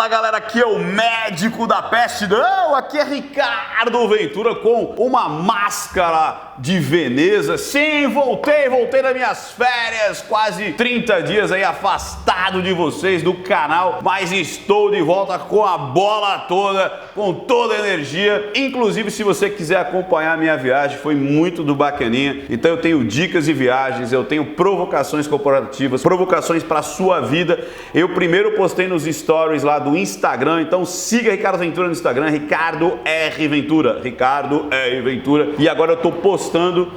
Fala galera, aqui é o médico da peste. Não, aqui é Ricardo Ventura com uma máscara de Veneza. Sim, voltei das minhas férias, quase 30 dias aí afastado de vocês do canal, mas estou de volta com a bola toda, com toda a energia. Inclusive, se você quiser acompanhar a minha viagem, foi muito do bacaninha. Então eu tenho dicas de viagens, eu tenho provocações corporativas, provocações para a sua vida. Eu primeiro postei nos stories lá do Instagram, então siga Ricardo Ventura no Instagram, Ricardo R. Ventura, Ricardo R. Ventura. E agora eu estou postando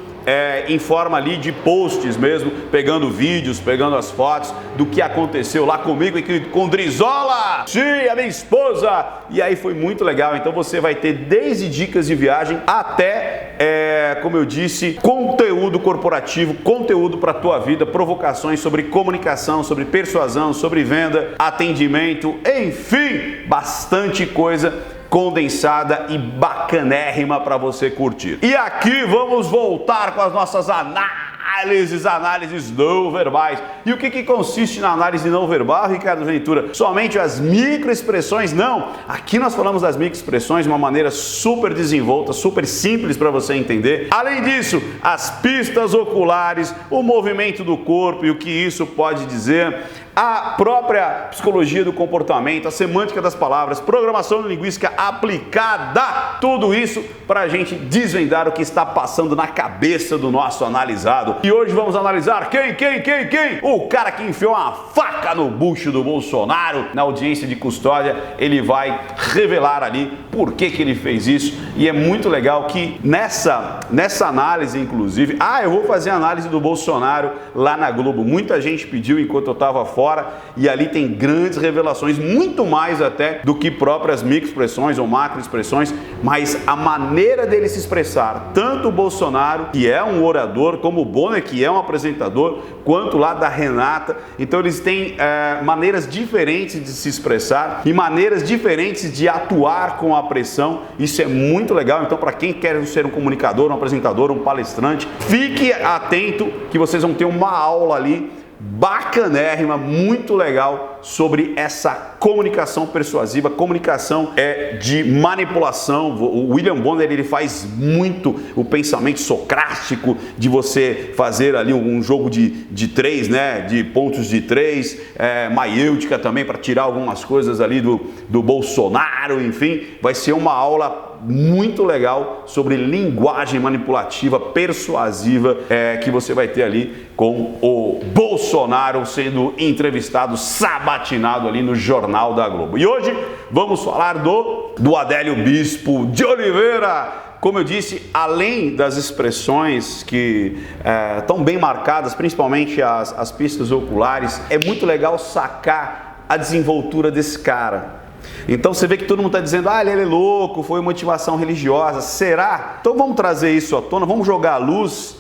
em forma ali de posts mesmo, pegando vídeos, pegando as fotos do que aconteceu lá comigo e com Drizola, sim, a minha esposa. E aí foi muito legal. Então você vai ter desde dicas de viagem até, como eu disse, conteúdo corporativo, conteúdo para a tua vida, provocações sobre comunicação, sobre persuasão, sobre venda, atendimento, enfim, bastante coisa condensada e bacanérrima para você curtir. E aqui vamos voltar com as nossas análises não verbais. E o que consiste na análise não verbal, Ricardo Ventura? Somente as microexpressões? Não. Aqui nós falamos das microexpressões de uma maneira super desenvolta, super simples para você entender. Além disso, as pistas oculares, o movimento do corpo e o que isso pode dizer, a própria psicologia do comportamento, a semântica das palavras, programação linguística aplicada, tudo isso para a gente desvendar o que está passando na cabeça do nosso analisado. E hoje vamos analisar quem? O cara que enfiou uma faca no bucho do Bolsonaro na audiência de custódia. Ele vai revelar ali por que ele fez isso. E é muito legal que nessa análise, inclusive, eu vou fazer a análise do Bolsonaro lá na Globo. Muita gente pediu enquanto eu estava fora. E ali tem grandes revelações, muito mais até do que próprias microexpressões ou macroexpressões, mas a maneira dele se expressar, tanto o Bolsonaro, que é um orador, como o Bonner, que é um apresentador, quanto lá da Renata. Então eles têm maneiras diferentes de se expressar e maneiras diferentes de atuar com a pressão. Isso é muito legal. Então, para quem quer ser um comunicador, um apresentador, um palestrante, fique atento que vocês vão ter uma aula ali bacanérrima, muito legal sobre essa comunicação persuasiva, comunicação de manipulação. O William Bonner, ele faz muito o pensamento socrático de você fazer ali um jogo de três, né, de pontos de três, maiêutica também para tirar algumas coisas ali do Bolsonaro, enfim, vai ser uma aula muito legal sobre linguagem manipulativa, persuasiva, que você vai ter ali com o Bolsonaro sendo entrevistado, sabatinado ali no Jornal da Globo. E hoje vamos falar do Adélio Bispo de Oliveira. Como eu disse, além das expressões que estão bem marcadas, principalmente as pistas oculares, é muito legal sacar a desenvoltura desse cara. Então você vê que todo mundo está dizendo, ele é louco, foi motivação religiosa. Será? Então vamos trazer isso à tona, vamos jogar a luz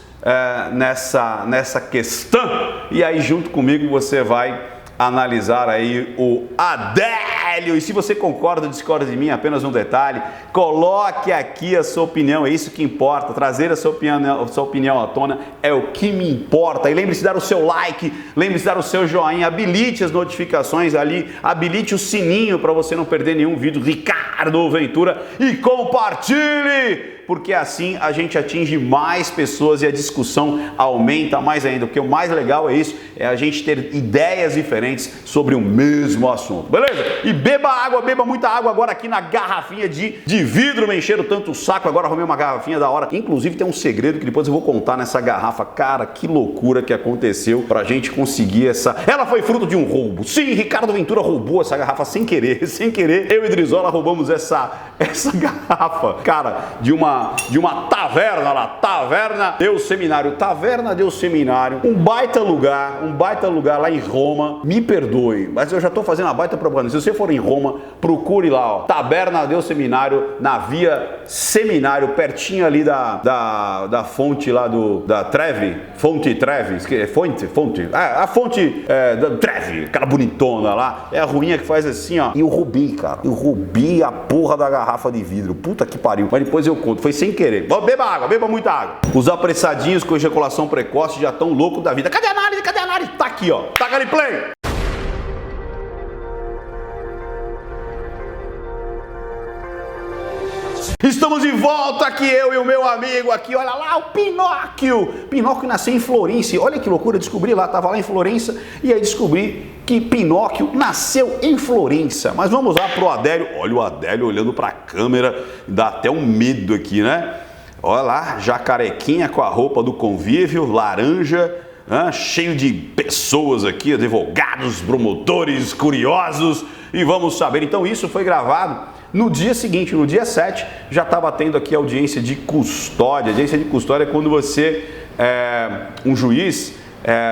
nessa questão. E aí junto comigo você vai analisar aí o Adélio. E se você concorda ou discorda de mim, apenas um detalhe, coloque aqui a sua opinião, é isso que importa. Trazer a sua opinião à tona é o que me importa. E lembre-se de dar o seu like, lembre-se de dar o seu joinha, habilite as notificações ali, habilite o sininho para você não perder nenhum vídeo Ricardo Ventura e compartilhe, porque assim a gente atinge mais pessoas e a discussão aumenta mais ainda. Porque o mais legal é isso, é a gente ter ideias diferentes sobre o mesmo assunto, beleza? E beba água, beba muita água agora aqui na garrafinha de vidro, me encheram tanto o saco, agora arrumei uma garrafinha da hora. Inclusive tem um segredo que depois eu vou contar nessa garrafa. Cara, que loucura que aconteceu pra gente conseguir essa... Ela foi fruto de um roubo. Sim, Ricardo Ventura roubou essa garrafa sem querer. Eu e Drizola roubamos essa garrafa, cara, de uma taverna lá. Taverna Deus Seminário. Taverna Deus Seminário. Um baita lugar lá em Roma. Me perdoe, mas eu já tô fazendo uma baita propaganda. Se você for em Roma, procure lá, ó. Taberna Deus Seminário, na Via Seminário, pertinho ali da fonte lá da Trevi. Fonte Trevi. Fonte. A fonte da Trevi, aquela bonitona lá. É a ruinha que faz assim, ó. E eu roubei, cara. Eu roubei a porra da garrafa de vidro. Puta que pariu. Mas depois eu conto. Foi sem querer. Beba água, beba muita água. Os apressadinhos com ejaculação precoce já estão loucos da vida. Cadê a análise? Tá aqui, ó. Taca ali play. Estamos de volta aqui, eu e o meu amigo aqui, olha lá, o Pinóquio. Pinóquio nasceu em Florença, olha que loucura, descobri lá, tava lá em Florença, e aí descobri que Pinóquio nasceu em Florença. Mas vamos lá pro Adélio, olha o Adélio olhando pra câmera, dá até um medo aqui, né? Olha lá, já carequinha com a roupa do convívio, laranja, cheio de pessoas aqui, advogados, promotores, curiosos, e vamos saber. Então isso foi gravado no dia seguinte, no dia 7, já estava tendo aqui audiência de custódia. Audiência de custódia é quando você, um juiz,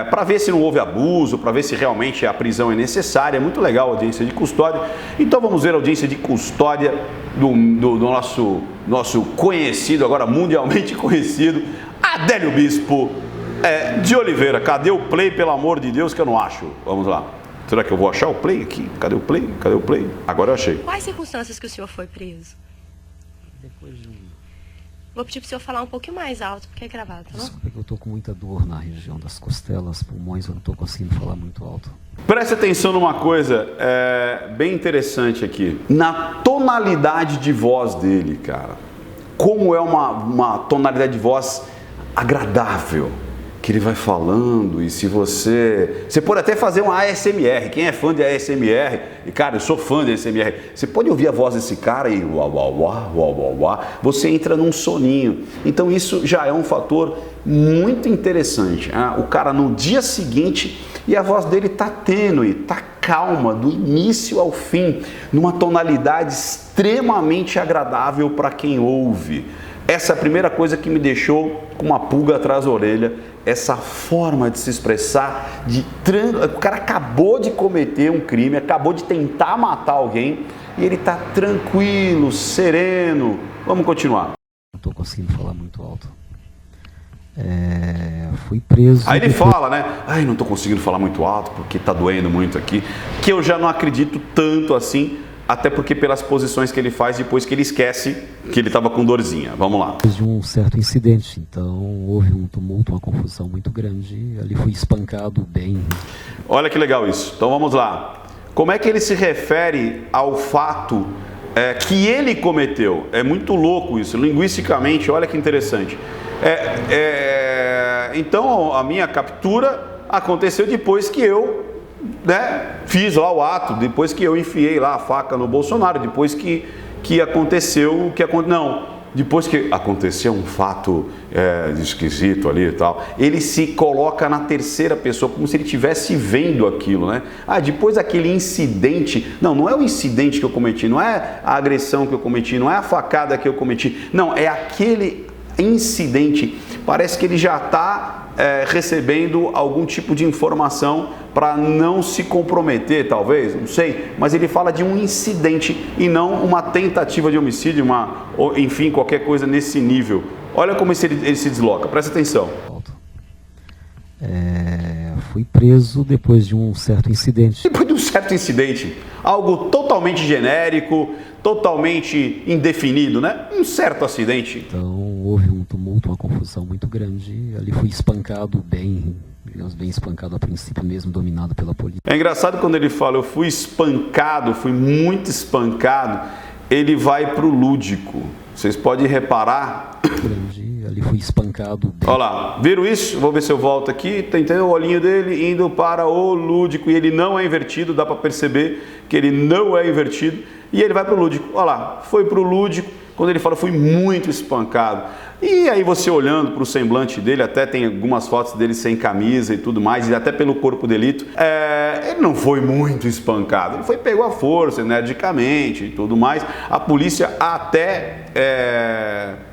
para ver se não houve abuso, para ver se realmente a prisão é necessária. É muito legal a audiência de custódia. Então vamos ver a audiência de custódia do nosso conhecido, agora mundialmente conhecido, Adélio Bispo de Oliveira. Cadê o play, pelo amor de Deus, que eu não acho? Vamos lá. Será que eu vou achar o play aqui? Cadê o play? Cadê o play? Agora eu achei. Quais circunstâncias que o senhor foi preso? Depois de um... Vou pedir pro senhor falar um pouquinho mais alto, porque é gravado, tá bom? Desculpa que eu tô com muita dor na região das costelas, pulmões, eu não tô conseguindo falar muito alto. Preste atenção numa coisa bem interessante aqui. Na tonalidade de voz dele, cara. Como é uma tonalidade de voz agradável. Que ele vai falando, e se você pode até fazer um ASMR, quem é fã de ASMR, e cara, eu sou fã de ASMR, você pode ouvir a voz desse cara e você entra num soninho. Então isso já é um fator muito interessante. O cara no dia seguinte, e a voz dele tá tênue, tá calma, do início ao fim, numa tonalidade extremamente agradável para quem ouve. Essa é a primeira coisa que me deixou com uma pulga atrás da orelha, essa forma de se expressar, o cara acabou de cometer um crime, acabou de tentar matar alguém e ele está tranquilo, sereno. Vamos continuar. Não estou conseguindo falar muito alto. Fui preso... Aí ele fala, né? Ai, não estou conseguindo falar muito alto porque está doendo muito aqui, que eu já não acredito tanto assim, até porque pelas posições que ele faz depois que ele esquece que ele estava com dorzinha. Vamos lá. Depois de um certo incidente, então houve um tumulto, uma confusão muito grande, ali fui espancado bem. Olha que legal isso. Então vamos lá. Como é que ele se refere ao fato que ele cometeu? É muito louco isso, linguisticamente, olha que interessante. Então a minha captura aconteceu depois que eu fiz lá o ato, depois que eu enfiei lá a faca no Bolsonaro, depois que aconteceu o que aconteceu. Não, depois que aconteceu um fato esquisito ali e tal, ele se coloca na terceira pessoa, como se ele estivesse vendo aquilo, né? Depois daquele incidente, não é o incidente que eu cometi, não é a agressão que eu cometi, não é a facada que eu cometi, não, é aquele incidente. Parece que ele já está recebendo algum tipo de informação para não se comprometer, talvez, não sei, mas ele fala de um incidente e não uma tentativa de homicídio, enfim, qualquer coisa nesse nível. Olha como ele se desloca, presta atenção. Fui preso depois de um certo incidente. Depois de um certo incidente, algo totalmente genérico, totalmente indefinido, né? Um certo acidente. Então houve um tumulto, uma confusão muito grande, ali fui espancado bem, digamos, bem espancado a princípio mesmo, dominado pela polícia. É engraçado quando ele fala, eu fui espancado, fui muito espancado, ele vai pro lúdico. Vocês podem reparar... Ali fui espancado bem. Olha lá, viram isso? Vou ver se eu volto aqui. Tem o olhinho dele indo para o lúdico. E ele não é invertido, dá para perceber que ele não é invertido. E ele vai para o lúdico. Olha lá, foi para o lúdico. Quando ele fala, fui muito espancado. E aí você olhando para o semblante dele, até tem algumas fotos dele sem camisa e tudo mais, e até pelo corpo delito, ele não foi muito espancado. Ele foi pego à força, energicamente e tudo mais. A polícia até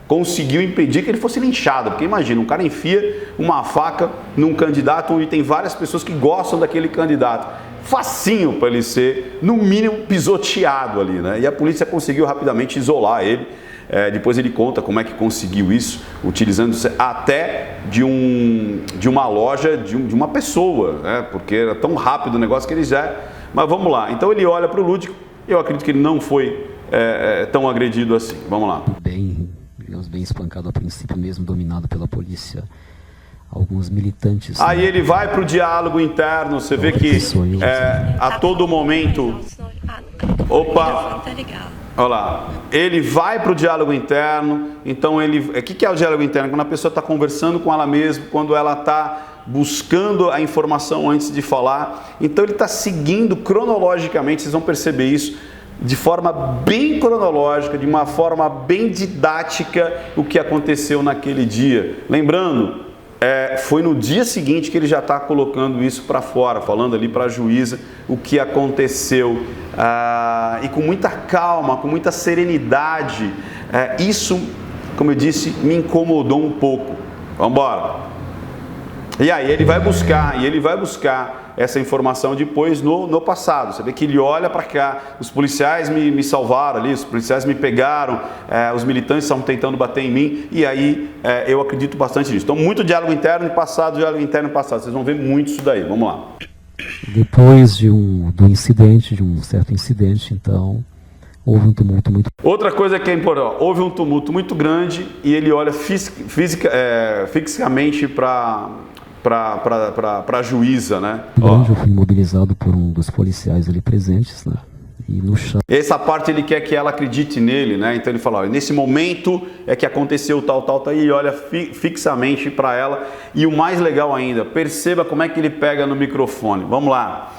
conseguiu impedir que ele fosse linchado, porque imagina, um cara enfia uma faca num candidato onde tem várias pessoas que gostam daquele candidato. Facinho para ele ser, no mínimo, pisoteado ali, né? E a polícia conseguiu rapidamente isolar ele. Depois ele conta como é que conseguiu isso, utilizando-se até de uma loja, de uma pessoa, né? Porque era tão rápido o negócio que ele já... Mas vamos lá, então ele olha para o lúdico, eu acredito que ele não foi tão agredido assim. Vamos lá. Bem espancado a princípio mesmo, dominado pela polícia. Alguns militantes... Aí ele vai para o diálogo interno, você vê que a todo momento... O Opa! microfone tá ligado. Olha lá, ele vai para o diálogo interno, então o que é o diálogo interno? Quando a pessoa está conversando com ela mesma, quando ela está buscando a informação antes de falar, então ele está seguindo cronologicamente, vocês vão perceber isso, de forma bem cronológica, de uma forma bem didática, o que aconteceu naquele dia. Lembrando, foi no dia seguinte que ele já está colocando isso para fora, falando ali para a juíza o que aconteceu, e com muita calma, com muita serenidade. Isso, como eu disse, me incomodou um pouco. Vamos embora. E aí ele vai buscar essa informação depois no passado. Você vê que ele olha para cá, os policiais me salvaram ali, os policiais me pegaram, os militantes estavam tentando bater em mim, e aí eu acredito bastante nisso. Então, muito diálogo interno e passado, diálogo interno e passado. Vocês vão ver muito isso daí. Vamos lá. Depois do incidente, de um certo incidente, então, houve um tumulto muito... Outra coisa que é importante, houve um tumulto muito grande e ele olha fisicamente para a juíza, né? grande. Eu fui imobilizado por um dos policiais ali presentes, né? E no chão. Essa parte ele quer que ela acredite nele, né? Então ele fala, olha, nesse momento é que aconteceu tal, e ele olha fixamente para ela. E o mais legal ainda, perceba como é que ele pega no microfone. Vamos lá.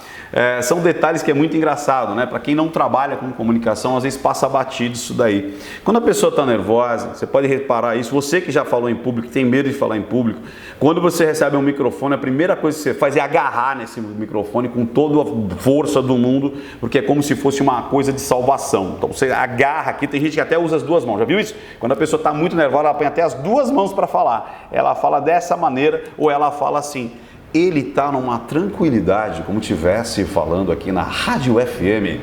São detalhes que é muito engraçado, né? Para quem não trabalha com comunicação, às vezes passa batido isso daí. Quando a pessoa está nervosa, você pode reparar isso, você que já falou em público, tem medo de falar em público, quando você recebe um microfone, a primeira coisa que você faz é agarrar nesse microfone com toda a força do mundo, porque é como se fosse uma coisa de salvação. Então você agarra aqui, tem gente que até usa as duas mãos, já viu isso? Quando a pessoa está muito nervosa, ela põe até as duas mãos para falar. Ela fala dessa maneira ou ela fala assim. Ele está numa tranquilidade, como estivesse falando aqui na Rádio FM,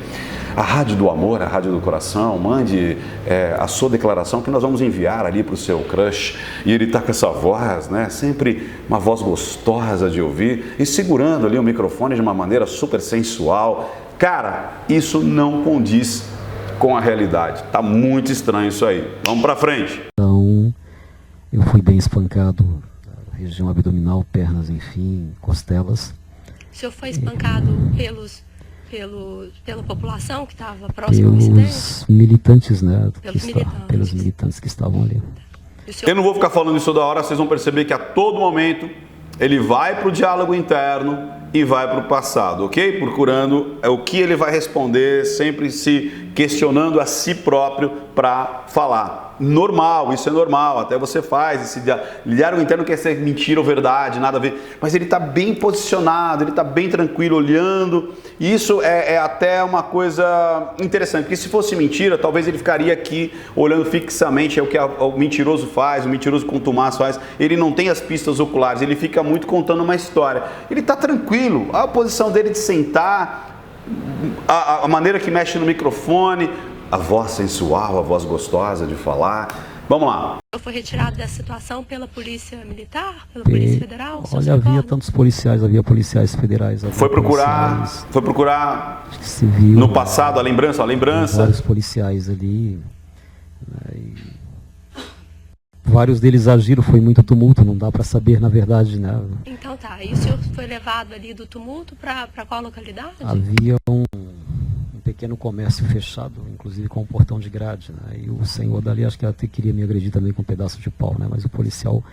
a Rádio do Amor, a Rádio do Coração. Mande a sua declaração que nós vamos enviar ali para o seu crush. E ele está com essa voz, né? Sempre uma voz gostosa de ouvir e segurando ali o microfone de uma maneira super sensual. Cara, isso não condiz com a realidade. Tá muito estranho isso aí. Vamos para frente. Então, eu fui bem espancado. Região abdominal, pernas, enfim, costelas. O senhor foi espancado pela população que estava próxima ao incidente? Pelos militantes, né? Pelos militantes que estavam ali. Eu não vou ficar falando isso toda hora, vocês vão perceber que a todo momento ele vai para o diálogo interno e vai para o passado, ok? Procurando o que ele vai responder, sempre se questionando a si próprio para falar. Normal, isso é normal, até você faz esse diálogo interno, quer ser mentira ou verdade, nada a ver, mas ele está bem posicionado, ele está bem tranquilo, olhando, e isso é até uma coisa interessante, porque se fosse mentira, talvez ele ficaria aqui olhando fixamente, é o que o mentiroso faz, o mentiroso contumaz faz, ele não tem as pistas oculares, ele fica muito contando uma história, ele está tranquilo, a posição dele de sentar, a maneira que mexe no microfone, a voz sensual, a voz gostosa de falar. Vamos lá. Foi retirado dessa situação pela Polícia Militar, pela Polícia Federal? Olha, havia tantos policiais, havia policiais federais. Havia foi procurar civil, no passado a lembrança. Vários policiais ali. Né, vários deles agiram, foi muito tumulto, não dá para saber na verdade, né? Então tá, e o senhor foi levado ali do tumulto para qual localidade? Havia um pequeno comércio fechado, inclusive com um portão de grade, né? E o senhor dali acho que até queria me agredir também com um pedaço de pau, né? Mas o policial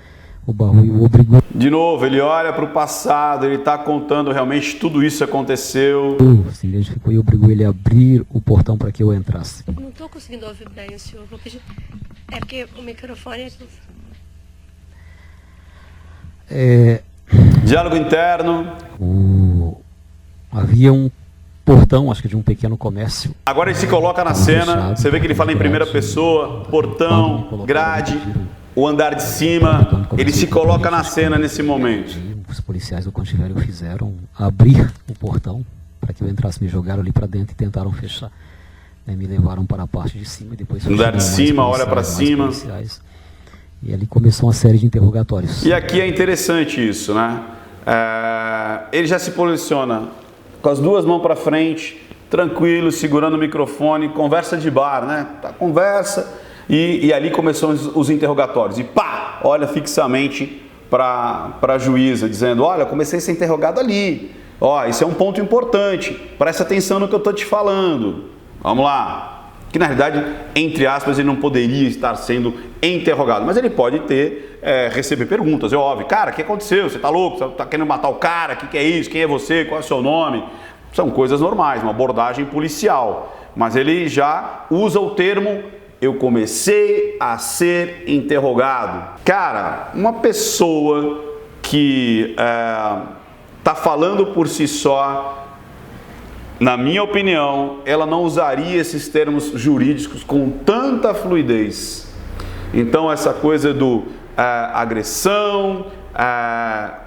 o barrou e o obrigou. De novo, ele olha para o passado, ele está contando realmente tudo isso aconteceu. Se identificou e obrigou ele a abrir o portão para que eu entrasse. Não estou conseguindo ouvir bem o senhor, vou pedir. É porque o microfone Diálogo interno. Havia um portão, acho que de um pequeno comércio. Agora ele se coloca na cena, você vê que ele fala em primeira pessoa, portão, grade, o andar de cima, ele se coloca na cena nesse momento. Os policiais do Contivério fizeram abrir o portão para que eu entrasse, me jogaram ali para dentro e tentaram fechar. Me levaram para a parte de cima e depois... Andar de cima, olha para cima. E ali começou uma série de interrogatórios. E aqui é interessante isso, né? Ele já se posiciona com as duas mãos para frente, tranquilo, segurando o microfone, conversa de bar, né? Conversa, e ali começam os interrogatórios. E olha fixamente para a juíza, dizendo, olha, comecei a ser interrogado ali. Ó, isso é um ponto importante. Presta atenção no que eu estou te falando. Vamos lá. Que na realidade, entre aspas, ele não poderia estar sendo interrogado, mas ele pode receber perguntas, é óbvio. Cara, o que aconteceu? Você tá louco? Você tá querendo matar o cara? O que é isso? Quem é você? Qual é o seu nome? São coisas normais, uma abordagem policial. Mas ele já usa o termo, eu comecei a ser interrogado. Cara, uma pessoa que tá falando por si só, na minha opinião, ela não usaria esses termos jurídicos com tanta fluidez. Então, essa coisa do agressão,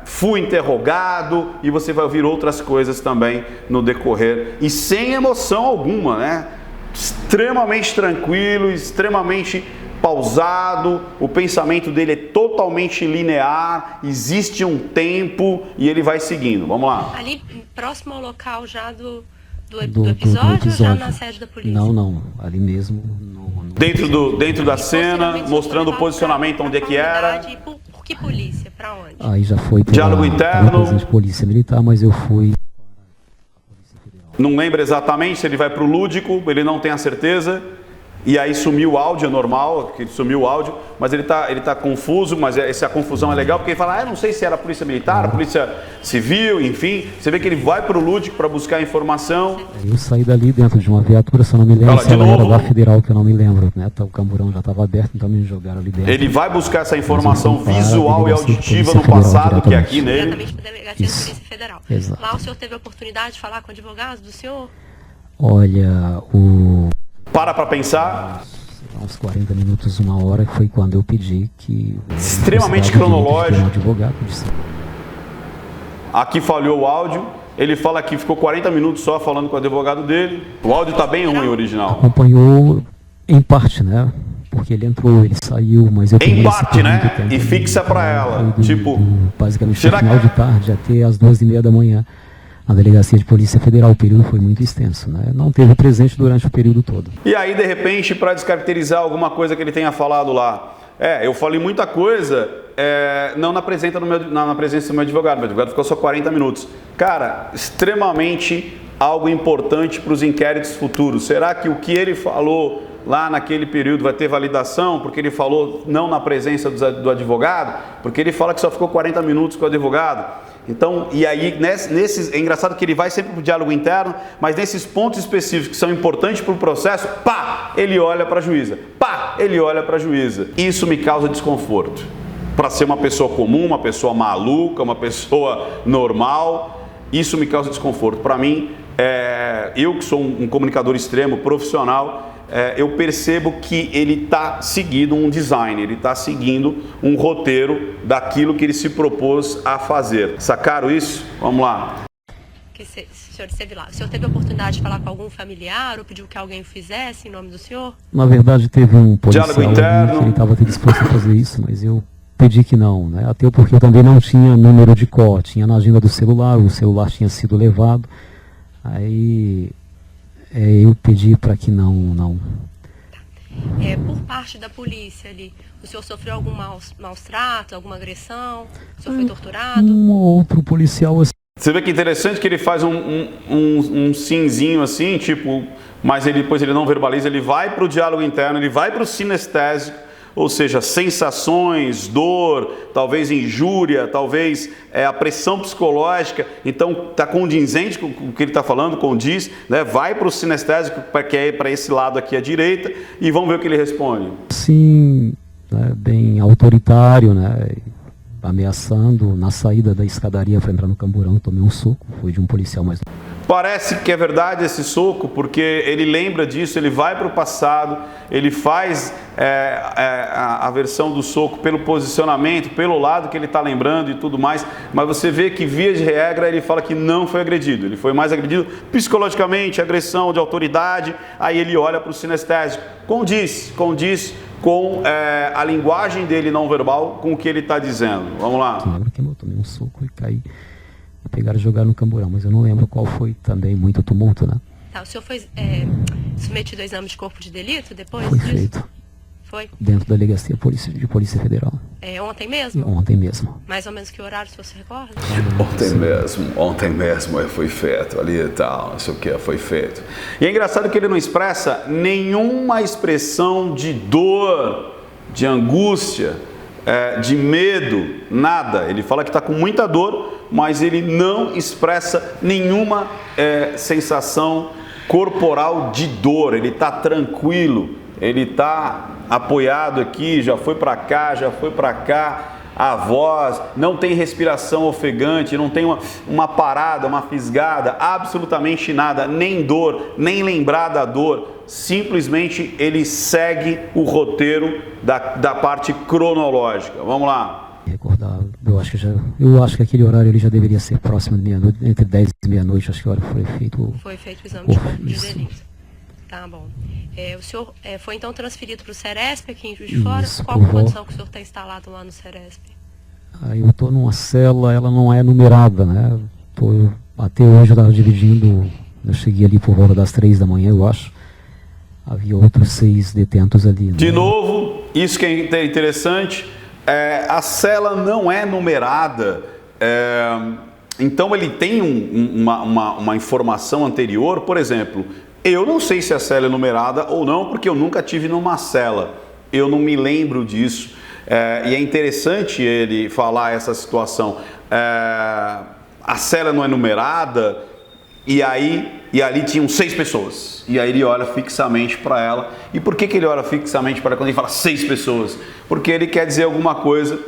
fui interrogado, e você vai ouvir outras coisas também no decorrer, e sem emoção alguma, né? Extremamente tranquilo, extremamente pausado, o pensamento dele é totalmente linear, existe um tempo e ele vai seguindo. Vamos lá. Ali, próximo ao local já do episódio, ou já na sede da polícia? Não, ali mesmo. Dentro da cena, mostrando o posicionamento onde é que era. Por que polícia? Pra onde? Aí já foi diálogo interno. De polícia militar, mas eu fui. Não lembra exatamente se ele vai para o lúdico, ele não tem a certeza. E aí sumiu o áudio, é normal que sumiu o áudio, mas ele tá confuso, mas essa confusão é legal, porque ele fala, eu não sei se era a polícia militar, a polícia civil, enfim. Você vê que ele vai para o lúdico para buscar informação. Eu saí dali dentro de uma viatura, se eu não me lembro, se ela era da Federal, que eu não me lembro, né? O camburão já estava aberto, então me jogaram ali dentro. Ele vai buscar essa informação visual e auditiva no passado, que é aqui nele. Diretamente para a Delegacia de Polícia Federal. Exato. Lá o senhor teve a oportunidade de falar com o advogado do senhor? Olha, Para pensar. Uns 40 minutos, uma hora, foi quando eu pedi que... Extremamente cronológico. Um advogado disse. Aqui falhou o áudio. Ele fala que ficou 40 minutos só falando com o advogado dele. O áudio tá bem ruim, original. Acompanhou em parte, né? Porque ele entrou, ele saiu, mas eu... Em parte, né? E fixa pra ela. Basicamente, no final de tarde, até as 2h30 da manhã. Na Delegacia de Polícia Federal, o período foi muito extenso, né? Não teve presente durante o período todo. E aí, de repente, para descaracterizar alguma coisa que ele tenha falado lá, eu falei muita coisa, não na presença do meu advogado ficou só 40 minutos. Cara, extremamente algo importante para os inquéritos futuros. Será que o que ele falou lá naquele período vai ter validação, porque ele falou não na presença do advogado, porque ele fala que só ficou 40 minutos com o advogado? Então, e aí, é engraçado que ele vai sempre para o diálogo interno, mas nesses pontos específicos que são importantes para o processo, ele olha para a juíza, ele olha para a juíza. Isso me causa desconforto. Para ser uma pessoa comum, uma pessoa maluca, uma pessoa normal, isso me causa desconforto. Para mim, eu que sou um comunicador extremo, profissional, eu percebo que ele está seguindo um design, ele está seguindo um roteiro daquilo que ele se propôs a fazer. Sacaram isso? Vamos lá. O senhor esteve lá. O senhor teve a oportunidade de falar com algum familiar ou pediu que alguém o fizesse em nome do senhor? Na verdade, teve um policial diálogo interno. Que ele estava disposto a fazer isso, mas eu pedi que não, né? Até porque eu também não tinha número de cor, tinha na agenda do celular, o celular tinha sido levado. Aí... eu pedi para que não. Por parte da polícia ali, o senhor sofreu algum maus trato, alguma agressão? O senhor foi torturado? Um outro policial assim. Você vê que interessante que ele faz um simzinho assim, tipo, mas depois ele não verbaliza, ele vai para o diálogo interno, ele vai para o sinestésico, ou seja, sensações, dor, talvez injúria, talvez a pressão psicológica. Então está condizente com o que ele está falando, condiz, né? Vai para o sinestésico, que é para esse lado aqui à direita, e vamos ver o que ele responde. Sim, né, bem autoritário, né, ameaçando. Na saída da escadaria para entrar no camburão, eu tomei um soco, foi de um policial mais... Parece que é verdade esse soco, porque ele lembra disso, ele vai para o passado, ele faz a versão do soco pelo posicionamento, pelo lado que ele está lembrando e tudo mais, mas você vê que, via de regra, ele fala que não foi agredido, ele foi mais agredido psicologicamente, agressão de autoridade. Aí ele olha para o sinestésico, condiz com a linguagem dele não verbal com o que ele está dizendo. Vamos lá. Eu tomei um soco e caí. Pegaram e jogaram no camburão, mas eu não lembro qual foi também, muito tumulto, né? Tá, o senhor foi submetido ao exame de corpo de delito depois foi disso? Feito. Foi? Dentro da Delegacia de Polícia Federal. Ontem mesmo? Ontem mesmo. Mais ou menos que horário, se você recorda? Ontem mesmo foi feito ali e tal, não sei o que foi feito. E é engraçado que ele não expressa nenhuma expressão de dor, de angústia, de medo, nada. Ele fala que está com muita dor, mas ele não expressa nenhuma sensação corporal de dor. Ele está tranquilo, ele está apoiado aqui, já foi para cá, a voz, não tem respiração ofegante, não tem uma parada, uma fisgada, absolutamente nada, nem dor, nem lembrar da dor, simplesmente ele segue o roteiro da parte cronológica. Vamos lá. Recordar, eu acho que aquele horário ele já deveria ser próximo de meia-noite, entre 10 e meia-noite, acho que a hora foi feito. Foi feito o exame de corpo de delito. Tá bom. O senhor foi então transferido para o Ceresp aqui em Juiz de Fora? Qual a condição que o senhor tem instalado lá no Ceresp? Eu estou numa cela, ela não é numerada, né? Até hoje eu estava dividindo, eu cheguei ali por volta das 3 da manhã, eu acho. Havia outros 6 detentos ali. Né? De novo, isso que é interessante, a cela não é numerada, então ele tem uma informação anterior, por exemplo. Eu não sei se a cela é numerada ou não, porque eu nunca tive numa cela. Eu não me lembro disso. E é interessante ele falar essa situação. A cela não é numerada e ali tinham 6 pessoas. E aí ele olha fixamente para ela. E por que ele olha fixamente para ela quando ele fala 6 pessoas? Porque ele quer dizer alguma coisa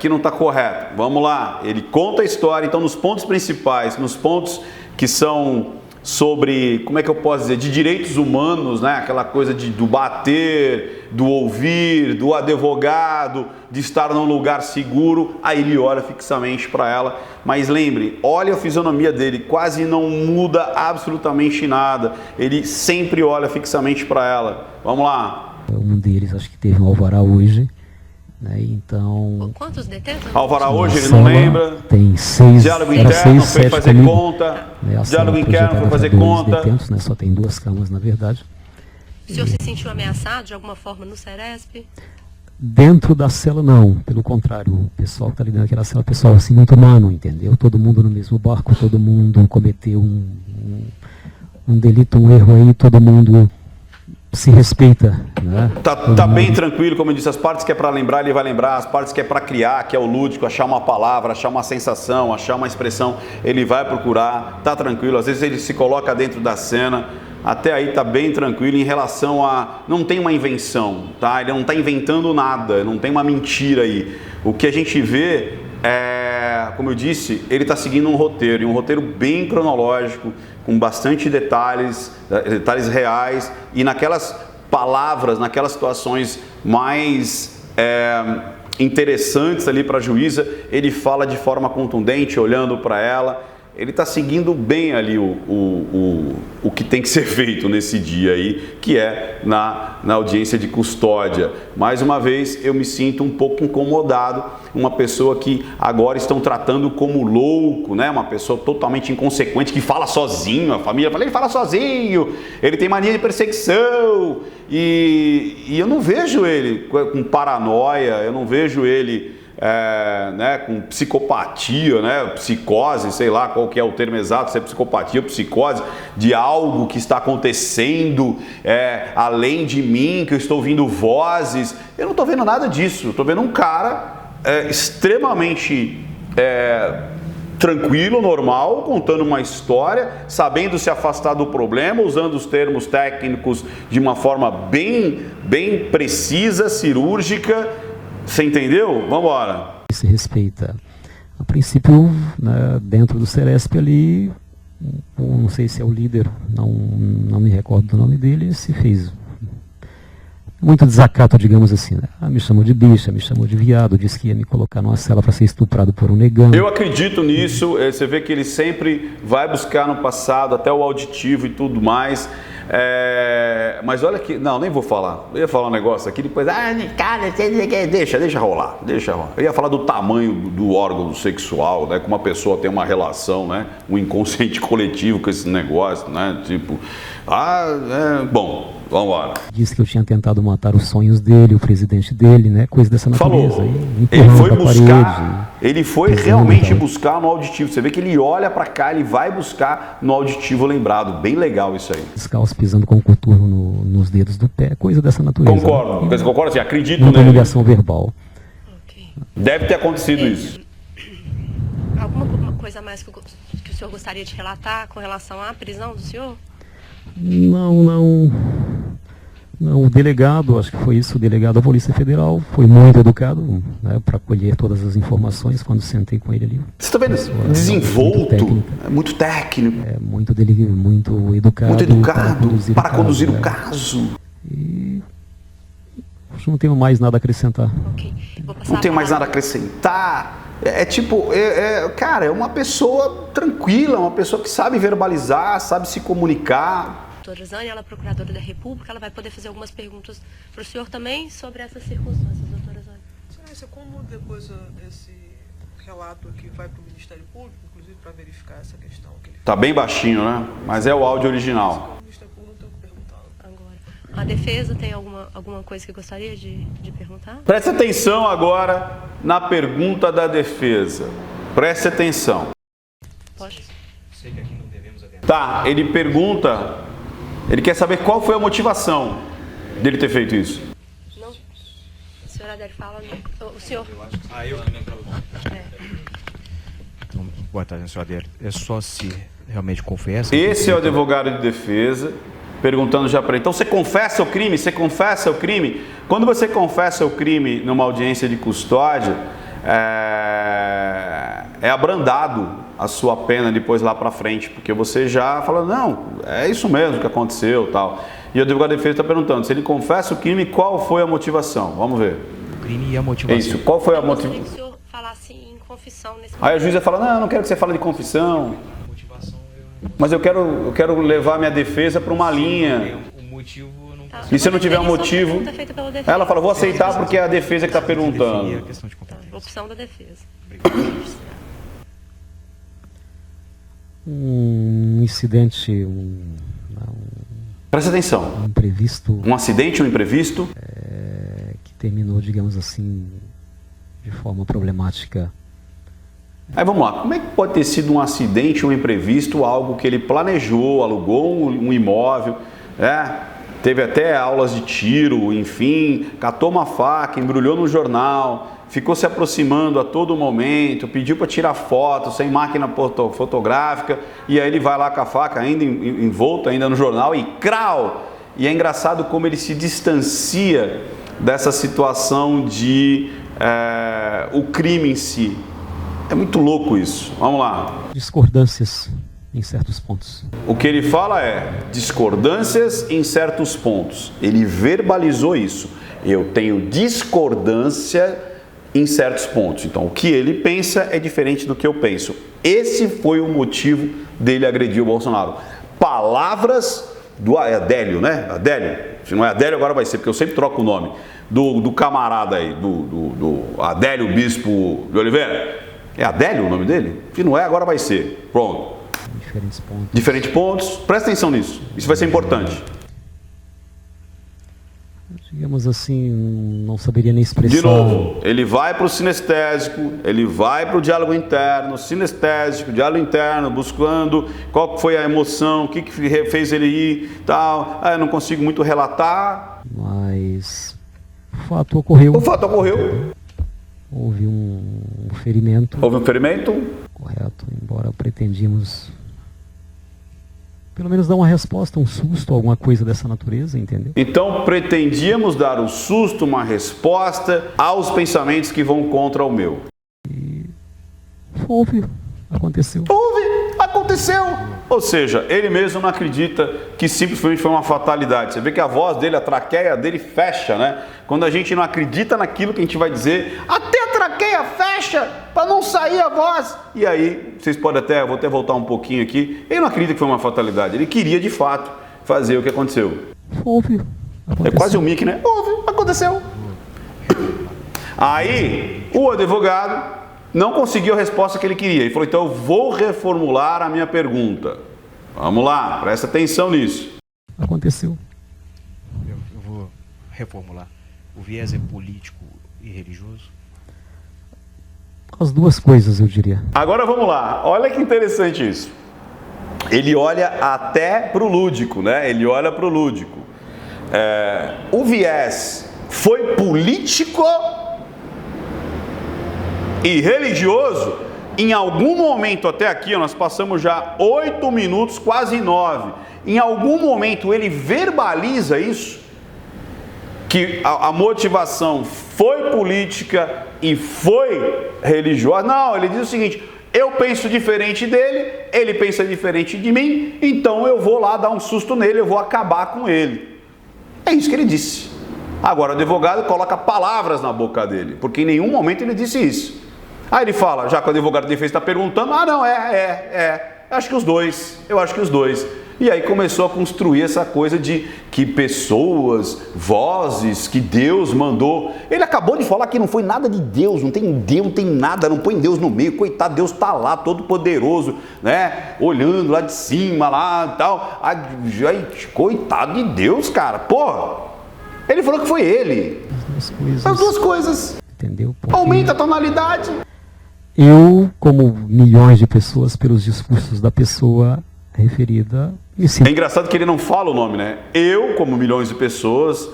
que não está correto. Vamos lá. Ele conta a história, então nos pontos principais, nos pontos que são sobre, como é que eu posso dizer, de direitos humanos, né? Aquela coisa do bater, do ouvir, do advogado, de estar num lugar seguro, aí ele olha fixamente para ela, mas lembre, olha a fisionomia dele, quase não muda absolutamente nada, ele sempre olha fixamente para ela. Vamos lá. Um deles acho que teve um alvará hoje. Então, quantos detentos? Alvará hoje, ele não lembra. Tem 6. Diálogo interno foi fazer conta. Diálogo interno foi fazer conta. Detentos, né? Só tem 2 camas, na verdade. O senhor se sentiu ameaçado de alguma forma no Ceresp? Dentro da cela, não. Pelo contrário, o pessoal que está ali dentro daquela cela, pessoal assim, muito humano, entendeu? Todo mundo no mesmo barco, todo mundo cometeu um delito, um erro aí, todo mundo se respeita, né? Tá bem tranquilo, como eu disse, as partes que é para lembrar, ele vai lembrar, as partes que é para criar, que é o lúdico, achar uma palavra, achar uma sensação, achar uma expressão, ele vai procurar, tá tranquilo, às vezes ele se coloca dentro da cena, até aí tá bem tranquilo em relação não tem uma invenção, tá? Ele não tá inventando nada, não tem uma mentira aí. O que a gente vê como eu disse, ele está seguindo um roteiro, e um roteiro bem cronológico, com bastante detalhes reais, e naquelas palavras, naquelas situações mais interessantes ali para a juíza, ele fala de forma contundente, olhando para ela. Ele está seguindo bem ali o que tem que ser feito nesse dia aí, que é na audiência de custódia. Mais uma vez, eu me sinto um pouco incomodado, uma pessoa que agora estão tratando como louco, né? Uma pessoa totalmente inconsequente, que fala sozinho, a família fala, ele fala sozinho, ele tem mania de perseguição, e eu não vejo ele com paranoia, eu não vejo ele com psicopatia, né, psicose, sei lá qual que é o termo exato, se é psicopatia ou psicose, de algo que está acontecendo além de mim, que eu estou ouvindo vozes. Eu não estou vendo nada disso, eu estou vendo um cara extremamente tranquilo, normal, contando uma história, sabendo se afastar do problema, usando os termos técnicos de uma forma bem precisa, cirúrgica. Você entendeu? Vamos embora. Se respeita. A princípio, né, dentro do Ceresp ali, não sei se é o líder, não me recordo do nome dele, se fez muito desacato, digamos assim, né? Me chamou de bicha, me chamou de viado, disse que ia me colocar numa cela para ser estuprado por um negão. Eu acredito nisso, você vê que ele sempre vai buscar no passado, até o auditivo e tudo mais. Mas olha que... Não, nem vou falar. Eu ia falar um negócio aqui, depois... cara, deixa rolar. Eu ia falar do tamanho do órgão sexual, né? Como uma pessoa tem uma relação, né? Um inconsciente coletivo com esse negócio, né? Tipo... bom... Vamos embora. Disse que eu tinha tentado matar os sonhos dele, o presidente dele, né? Coisa dessa natureza. Falou. Ele foi buscar, ele foi realmente buscar no auditivo. Você vê que ele olha pra cá, ele vai buscar no auditivo lembrado. Bem legal isso aí. Descalços pisando com o coturno nos dedos do pé, coisa dessa natureza. Concordo. Você concorda assim? Acredito nele. nele. Ligação verbal. Ok. Deve ter acontecido isso. Alguma coisa a mais que o senhor gostaria de relatar com relação à prisão do senhor? Não, o delegado, acho que foi isso, o delegado da Polícia Federal foi muito educado, né, para colher todas as informações quando sentei com ele ali. Você está vendo? Desenvolto, muito técnico. Muito educado para conduzir o caso. E acho que não tenho mais nada a acrescentar. Ok. Não tenho mais nada a acrescentar. Cara, é uma pessoa tranquila, uma pessoa que sabe verbalizar, sabe se comunicar. A doutora Zane, ela é procuradora da República, ela vai poder fazer algumas perguntas para o senhor também sobre essas circunstâncias, doutora Zane. Excelência, como depois esse relato aqui vai para o Ministério Público, inclusive para verificar essa questão que ele... Tá bem baixinho, né? Mas é o áudio original. O Ministério Público não tem o que perguntar. Agora, a defesa tem alguma coisa que gostaria de perguntar? Preste atenção agora na pergunta da defesa. Preste atenção. Pode? Sei que aqui não devemos adentrar. Tá, ele pergunta, ele quer saber qual foi a motivação dele ter feito isso. Não. O senhor Adélio fala, não. O senhor... Eu também então, boa tarde, senhor Adélio. É só se realmente confessa. Esse é o advogado de defesa perguntando já para ele. Então você confessa o crime? Você confessa o crime? Quando você confessa o crime numa audiência de custódia, é abrandado a sua pena depois lá para frente, porque você já fala, não, é isso mesmo que aconteceu, tal. E o advogado de defesa está perguntando, se ele confessa o crime, qual foi a motivação? Vamos ver. O crime e a motivação. Isso, qual foi a Eu gostaria motivação? que o senhor falasse em confissão nesse Aí a juíza fala, não, eu não quero que você fale de confissão, Motivação, mas eu quero levar minha defesa para uma linha. o motivo não Tá. E se não tiver um Isso é uma motivo, pergunta feita pela defesa. ela fala, vou aceitar porque é a defesa que está definir a perguntando. questão de Tá, competência. opção da defesa. Um incidente, Presta atenção, um imprevisto um acidente, um imprevisto, que terminou, digamos assim, de forma problemática. aí vamos lá, como é que pode ter sido um acidente, um imprevisto, algo que ele planejou, alugou um imóvel, teve até aulas de tiro, enfim, catou uma faca, embrulhou no jornal, ficou se aproximando a todo momento, pediu para tirar foto sem máquina fotográfica, e aí ele vai lá com a faca ainda envolta ainda no jornal e crau! E é engraçado como ele se distancia dessa situação de o crime em si. É muito louco isso. Vamos lá. Discordâncias em certos pontos. O que ele fala é discordâncias em certos pontos. Ele verbalizou isso. Eu tenho discordância em certos pontos. Então, o que ele pensa é diferente do que eu penso. Esse foi o motivo dele agredir o Bolsonaro. Palavras do Adélio, né? Adélio. Se não é Adélio, agora vai ser, porque eu sempre troco o nome. Do camarada aí, do Adélio Bispo de Oliveira. É Adélio o nome dele? Se não é, agora vai ser. Pronto. Diferentes pontos. Diferentes pontos. Presta atenção nisso. Isso vai ser importante. Digamos assim, não saberia nem expressar. De novo, ele vai para o sinestésico, ele vai para o diálogo interno, sinestésico, diálogo interno, buscando qual foi a emoção, o que fez ele ir, tal. Eu não consigo muito relatar. Mas o fato ocorreu. O fato ocorreu. Houve um ferimento. Houve um ferimento. Correto, embora pretendíamos pelo menos dar uma resposta, um susto, alguma coisa dessa natureza, entendeu? Então pretendíamos dar um susto, uma resposta aos pensamentos que vão contra o meu. Houve, aconteceu. Aconteceu. Ou seja, ele mesmo não acredita que simplesmente foi uma fatalidade. Você vê que a voz dele, a traqueia dele fecha, né? Quando a gente não acredita naquilo que a gente vai dizer, até a traqueia fecha para não sair a voz. E aí, vocês podem vou até voltar um pouquinho aqui, ele não acredita que foi uma fatalidade. Ele queria de fato fazer o que aconteceu. Houve. É quase um mic, né? Houve, aconteceu. Aí, o advogado não conseguiu a resposta que ele queria. Ele falou, então eu vou reformular a minha pergunta. Vamos lá, presta atenção nisso. Aconteceu. Eu vou reformular. O viés é político e religioso? As duas coisas, eu diria. Agora vamos lá, olha que interessante isso. Ele olha até para o lúdico, né? Ele olha para o lúdico. O viés foi político e religioso. Em algum momento até aqui, nós passamos já 8 minutos, quase 9. Em algum momento ele verbaliza isso, que a motivação foi política e foi religiosa. Não, ele diz o seguinte, eu penso diferente dele, ele pensa diferente de mim, então eu vou lá dar um susto nele, eu vou acabar com ele. É isso que ele disse. Agora o advogado coloca palavras na boca dele, porque em nenhum momento ele disse isso. Aí ele fala, já que o advogado de defesa está perguntando, não, acho que os dois, eu acho que os dois. E aí começou a construir essa coisa de que pessoas, vozes, que Deus mandou. Ele acabou de falar que não foi nada de Deus, não tem Deus, não tem nada, não põe Deus no meio. Coitado, Deus está lá, todo poderoso, né? Olhando lá de cima, lá e tal. Coitado de Deus, cara, porra. Ele falou que foi ele. As duas coisas. Entendeu? Porque aumenta a tonalidade. eu, como milhões de pessoas, pelos discursos da pessoa referida, me sinto... É engraçado que ele não fala o nome, né? Eu, como milhões de pessoas,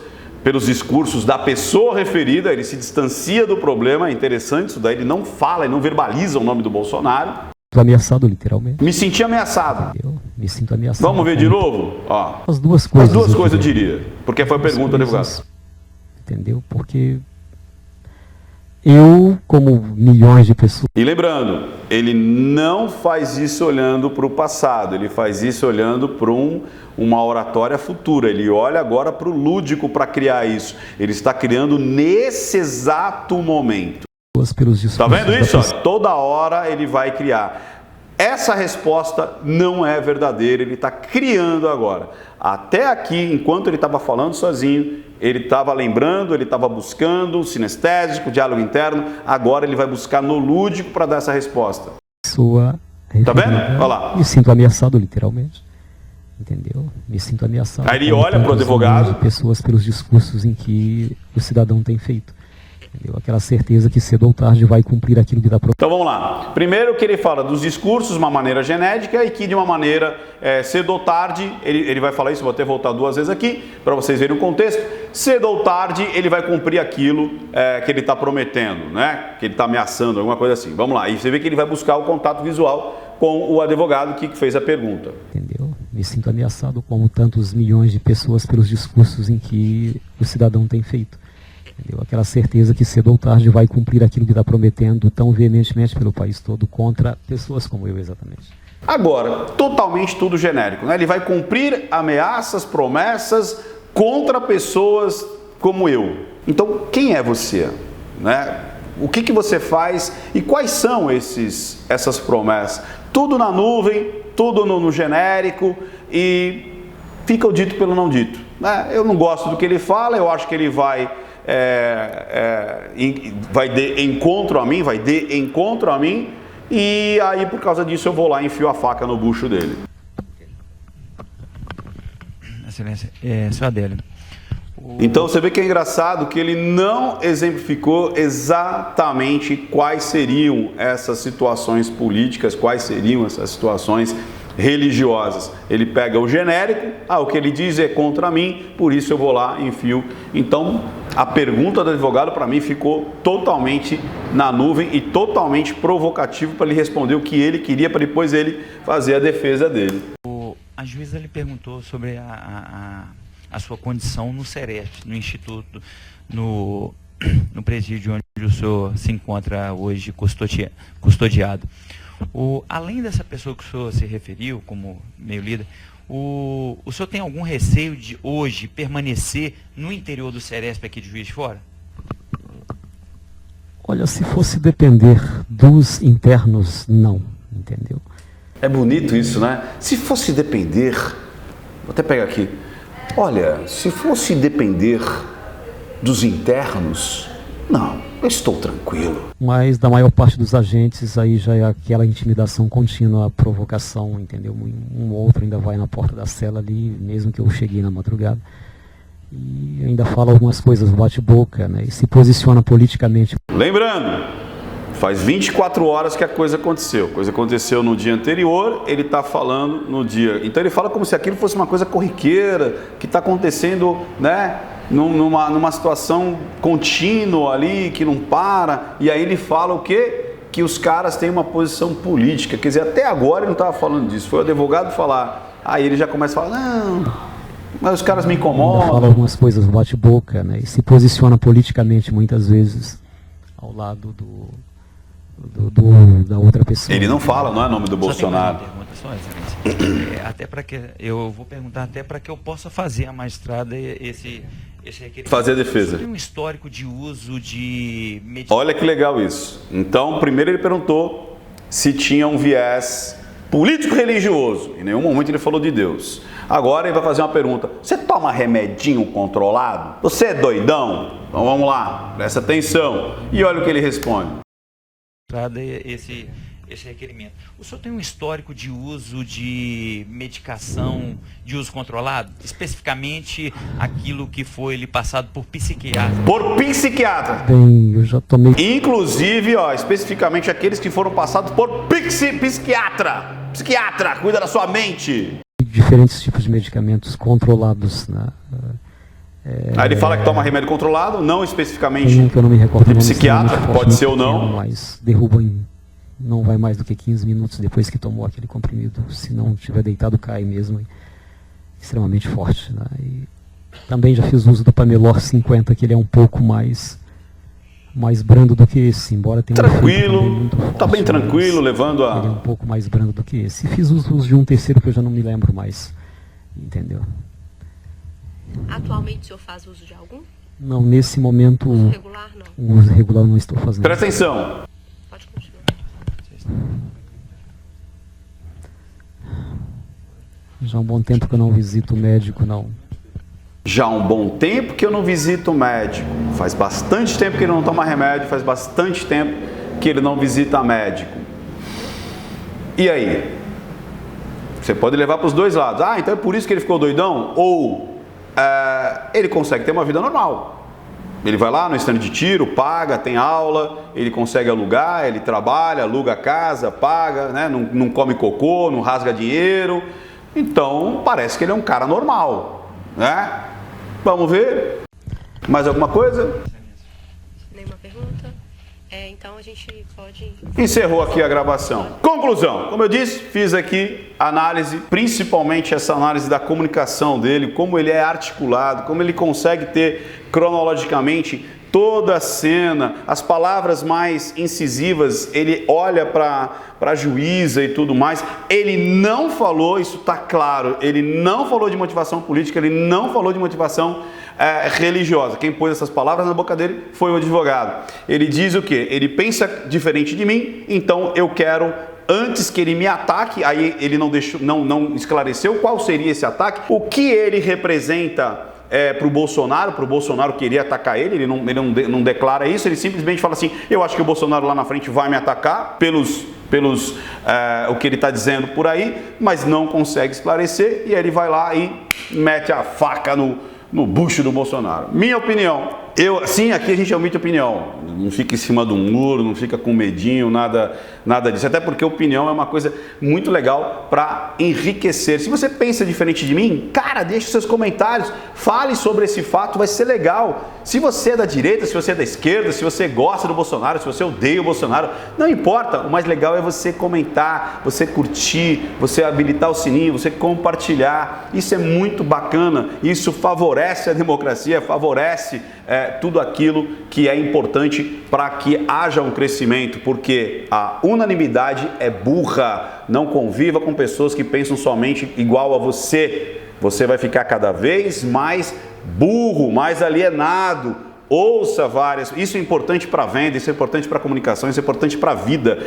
pelos discursos da pessoa referida, ele se distancia do problema. É interessante isso daí, ele não fala, ele não verbaliza o nome do Bolsonaro. ameaçado, literalmente. Me senti ameaçado. Eu me sinto ameaçado. Vamos ver de novo? Ó, as duas coisas. As duas coisas eu diria. Porque foi a pergunta do advogado. Entendeu? Porque eu, como milhões de pessoas... E lembrando, ele não faz isso olhando para o passado, ele faz isso olhando para uma oratória futura. Ele olha agora para o lúdico para criar isso. Ele está criando nesse exato momento. Tá vendo isso? Ó, toda hora ele vai criar. Essa resposta não é verdadeira, ele está criando agora. Até aqui, enquanto ele estava falando sozinho, ele estava lembrando, ele estava buscando, sinestésico, diálogo interno. Agora ele vai buscar no lúdico para dar essa resposta. Tá vendo? Olha lá. Me sinto ameaçado, literalmente. Entendeu? Me sinto ameaçado. Aí ele olha para o advogado. Pessoas pelos discursos em que o cidadão tem feito. Entendeu? Aquela certeza que cedo ou tarde vai cumprir aquilo que está proposto. Então vamos lá. Primeiro que ele fala dos discursos de uma maneira genética e que de uma maneira cedo ou tarde, ele vai falar isso, vou até voltar duas vezes aqui para vocês verem o contexto. Cedo ou tarde ele vai cumprir aquilo que ele está prometendo, né? Que ele está ameaçando, alguma coisa assim. Vamos lá. E você vê que ele vai buscar o contato visual com o advogado que fez a pergunta. Entendeu? Me sinto ameaçado como tantos milhões de pessoas pelos discursos em que o cidadão tem feito. Entendeu? Aquela certeza que cedo ou tarde vai cumprir aquilo que está prometendo tão veementemente pelo país todo contra pessoas como eu, exatamente. Agora, totalmente tudo genérico, né? Ele vai cumprir ameaças, promessas contra pessoas como eu. Então, quem é você? Né? O que você faz e quais são essas promessas? Tudo na nuvem, tudo no genérico e fica o dito pelo não dito. Né? Eu não gosto do que ele fala, eu acho que ele vai de encontro a mim, e aí por causa disso eu vou lá e enfio a faca no bucho dele. Excelência, senhor Adélio. Então você vê que é engraçado que ele não exemplificou exatamente quais seriam essas situações políticas, quais seriam essas situações religiosas. Ele pega o genérico, o que ele diz é contra mim, por isso eu vou lá e enfio. Então, a pergunta do advogado para mim ficou totalmente na nuvem e totalmente provocativo para ele responder o que ele queria para depois ele fazer a defesa dele. A juíza lhe perguntou sobre a sua condição no Ceresp, no Instituto, no presídio onde o senhor se encontra hoje custodiado. Além dessa pessoa que o senhor se referiu como meio líder, o senhor tem algum receio de hoje permanecer no interior do Ceresp aqui de Juiz de Fora? Olha, se fosse depender dos internos, não, entendeu? É bonito isso, né? Se fosse depender vou até pegar aqui. Olha, se fosse depender dos internos, não, eu estou tranquilo. Mas da maior parte dos agentes aí já é aquela intimidação contínua, a provocação, entendeu? Um ou outro ainda vai na porta da cela ali, mesmo que eu cheguei na madrugada. E ainda fala algumas coisas, bate-boca, né? E se posiciona politicamente. Lembrando, faz 24 horas que a coisa aconteceu. A coisa aconteceu no dia anterior, ele está falando no dia. Então ele fala como se aquilo fosse uma coisa corriqueira, que está acontecendo, né? Numa situação contínua ali, que não para. E aí ele fala o quê? Que os caras têm uma posição política. Quer dizer, até agora ele não estava falando disso. Foi o advogado falar. Aí ele já começa a falar, não... Mas os caras me incomodam. Ainda fala algumas coisas, bate-boca, né? E se posiciona politicamente muitas vezes ao lado da outra pessoa. Ele não fala, não é nome do Bolsonaro. Só tem uma pergunta, até para que eu vou perguntar até para que eu possa fazer a magistrada esse requerimento. Fazer a defesa. Tem um histórico de uso de Olha que legal isso. Então, primeiro ele perguntou se tinha um viés político-religioso. Em nenhum momento ele falou de Deus. Agora ele vai fazer uma pergunta. Você toma remedinho controlado? Você é doidão? Então vamos lá, presta atenção. E olha o que ele responde. Esse requerimento. O senhor tem um histórico de uso de medicação de uso controlado? Especificamente aquilo que foi lhe passado por psiquiatra? Por psiquiatra. Bem, eu já tomei... Inclusive, especificamente aqueles que foram passados por psiquiatra. Psiquiatra, cuida da sua mente. Diferentes tipos de medicamentos controlados, né? Aí ele fala que toma remédio controlado, não especificamente que eu não me recordo de o nome, psiquiatra, pode ser ou não. Mas derruba não vai mais do que 15 minutos depois que tomou aquele comprimido. Se não tiver deitado, cai mesmo. Extremamente forte, né? E também já fiz uso do Pamelor 50, que ele é um pouco mais brando do que esse, embora tenha tranquilo, tá bem tranquilo, levando a... Ele é um pouco mais brando do que esse. Fiz uso de um terceiro que eu já não me lembro mais, entendeu? Atualmente o senhor faz uso de algum? Não, nesse momento... Uso regular, não? O uso regular não estou fazendo. Presta atenção. Pode continuar. Já há um bom tempo que eu não visito o médico, não. Já há um bom tempo que eu não visito o médico. Faz bastante tempo que ele não toma remédio, faz bastante tempo que ele não visita médico. E aí? Você pode levar para os dois lados. Ah, então é por isso que ele ficou doidão? Ou ele consegue ter uma vida normal. Ele vai lá no stand de tiro, paga, tem aula, ele consegue alugar, ele trabalha, aluga a casa, paga, né? Não come cocô, não rasga dinheiro. Então parece que ele é um cara normal, né? Vamos ver. Mais alguma coisa? Nenhuma pergunta? Então a gente pode... Encerrou aqui a gravação. Conclusão. Como eu disse, fiz aqui análise, principalmente essa análise da comunicação dele, como ele é articulado, como ele consegue ter cronologicamente toda a cena, as palavras mais incisivas, ele olha para a juíza e tudo mais. Ele não falou, isso está claro, ele não falou de motivação política, ele não falou de motivação religiosa. Quem pôs essas palavras na boca dele foi o advogado. Ele diz o quê? Ele pensa diferente de mim, então eu quero... Antes que ele me ataque, aí ele não esclareceu qual seria esse ataque, o que ele representa para o Bolsonaro queria atacar ele não declara isso, ele simplesmente fala assim, eu acho que o Bolsonaro lá na frente vai me atacar pelos o que ele está dizendo por aí, mas não consegue esclarecer, e aí ele vai lá e mete a faca no bucho do Bolsonaro. Minha opinião, sim, aqui a gente omite opinião, não fica em cima do muro, não fica com medinho, nada disso, até porque opinião é uma coisa muito legal para enriquecer. Se você pensa diferente de mim, cara, deixe seus comentários, fale sobre esse fato, vai ser legal. Se você é da direita, se você é da esquerda, se você gosta do Bolsonaro, se você odeia o Bolsonaro, não importa, o mais legal é você comentar, você curtir, você habilitar o sininho, você compartilhar, isso é muito bacana, isso favorece a democracia, favorece tudo aquilo que é importante para que haja um crescimento, porque a unanimidade é burra. Não conviva com pessoas que pensam somente igual a você. Você vai ficar cada vez mais burro, mais alienado. Ouça várias. Isso é importante para a venda, isso é importante para a comunicação, isso é importante para a vida.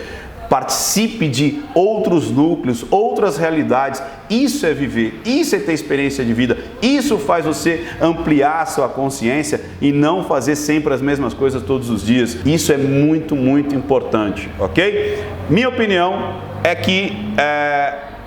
participe de outros núcleos, outras realidades. Isso é viver, isso é ter experiência de vida, isso faz você ampliar a sua consciência e não fazer sempre as mesmas coisas todos os dias. Isso é muito, muito importante, ok? Minha opinião é que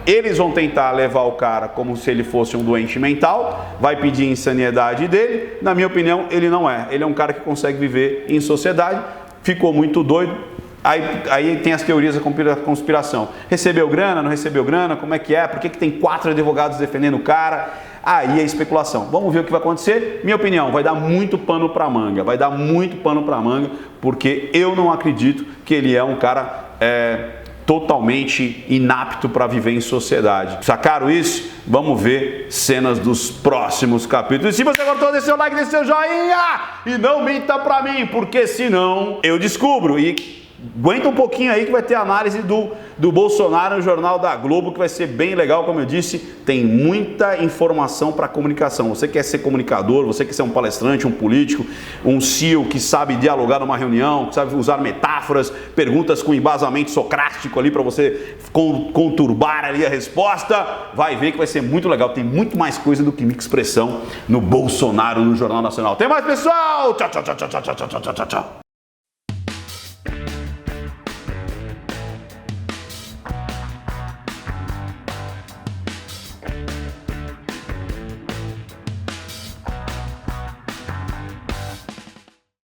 eles vão tentar levar o cara como se ele fosse um doente mental, vai pedir insaniedade dele. Na minha opinião, ele não é. Ele é um cara que consegue viver em sociedade, ficou muito doido. Aí tem as teorias da conspiração. Recebeu grana, não recebeu grana, como é que é? Por que tem 4 advogados defendendo o cara? Aí é especulação. Vamos ver o que vai acontecer. Minha opinião, vai dar muito pano pra manga. Vai dar muito pano pra manga, porque eu não acredito que ele é um cara totalmente inapto para viver em sociedade. Sacaram isso? Vamos ver cenas dos próximos capítulos. E se você gostou, deixe seu like, deixe seu joinha e não minta pra mim, porque senão eu descubro. E aguenta um pouquinho aí que vai ter análise do Bolsonaro no Jornal da Globo, que vai ser bem legal. Como eu disse, tem muita informação para comunicação. Você quer ser comunicador, você quer ser um palestrante, um político, um CEO que sabe dialogar numa reunião, que sabe usar metáforas, perguntas com embasamento socrático ali para você conturbar ali a resposta, vai ver que vai ser muito legal. Tem muito mais coisa do que minha expressão no Bolsonaro no Jornal Nacional. Tem mais, pessoal! Tchau, tchau, tchau, tchau, tchau, tchau, tchau, tchau.